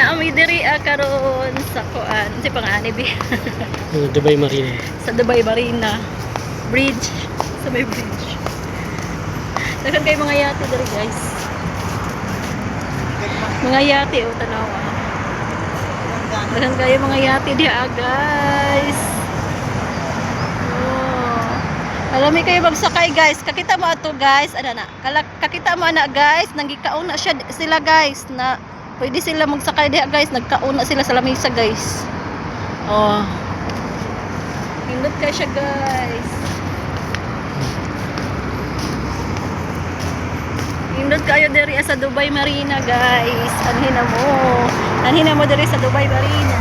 Naami diri karon sa kuan, si pangani bi. Dubai Marina. Sa Dubai Marina Bridge, sa may bridge. Dagan kay mga yate diri, guys. Mga yate o tanawa. Dagan kayo mga yate diha, guys. Oh. Alami kayo magsakay, guys. Kakita mo ato, guys. Ano na? Kakita mo ana, guys. Nanggikaon na sila, guys, na pwede sila magsakay diha, guys. Nagkaon na sila sa lamisa, guys. Oh. Hindot kayo siya, guys. Hindot kayo diri sa Dubai Marina, guys. Anhin na mo diri sa Dubai Marina.